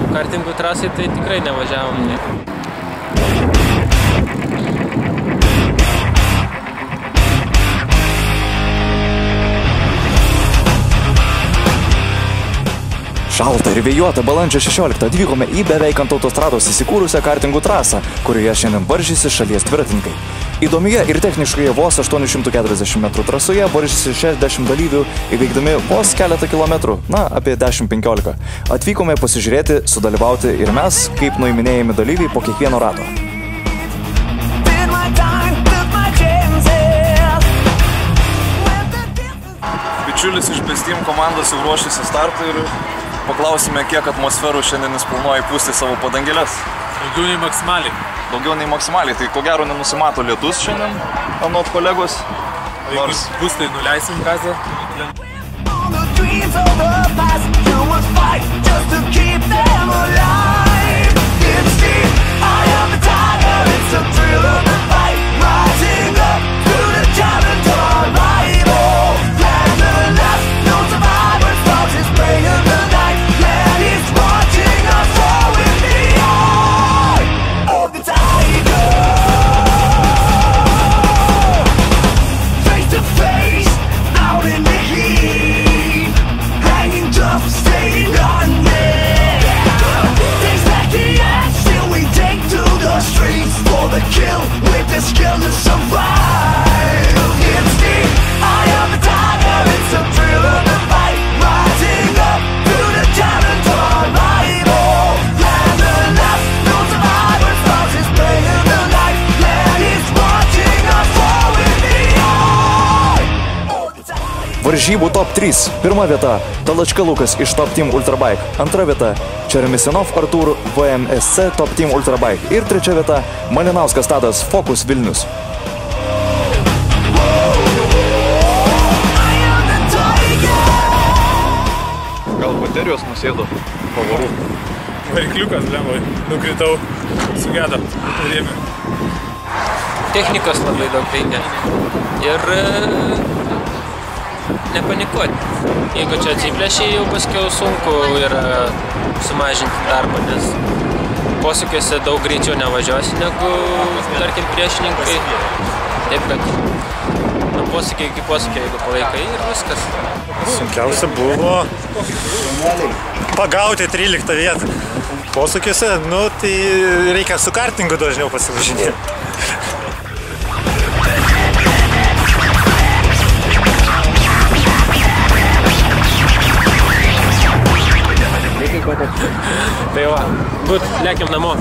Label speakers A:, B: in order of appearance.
A: Kartingų trasai tai tikrai nevažiavom.
B: Šaltą ir vėjuotą balandžio 16 atvykome į beveik ant autostrados įsikūrusią kartingų trasą, kurioje šiandien varžysi šalies dviratininkai. Įdomioje ir techniškoje vos 840 metrų trasoje varžysi 60 dalyvių, įveikdami vos keletą kilometrų, apie 10-15. Atvykome pasižiūrėti, sudalyvauti ir mes, kaip nuiminėjami dalyviai po kiekvieno rato.
C: Bičiulis iš Bestim komandos jau ruošiasi startui ir paklausime, kiek atmosferų šiandien jis planuoja įpūsti savo padangėles.
D: Daugiau nei maksimaliai.
C: Daugiau nei maksimaliai, tai ko gero nenusimato lietus šiandien, anot kolegos.
D: Nors bus, tai nuleisim gazą.
B: Varžybų top 3. Pirma vieta – Talačka Lukas iš Top Team Ultrabike. Antra vieta – Čeremisinov Artur VMSC Top Team Ultrabike. Ir trečia vieta – Malinauskas Tadas Focus Vilnius.
C: Gal baterijos nusėdo pavarų?
D: Varikliukas, lengvai. Nukritau, sugedo.
A: Technikos labai daug reikia. Ir nepanikuoti. Jeigu čia atsiplėšiai, jau paskiau sunku yra sumažinti darbą, nes posūkiuose daug greičiau nevažiuosi negu, tarkim, priešininkai. Taip, kad nuo posūkio iki posūkio, jeigu palaikai ir viskas.
E: Sunkiausia buvo pagauti 13 vietą. Posūkiuose, tai reikia su kartingu dažniau pasivažinėti.
A: Tai va, lėkiam namo.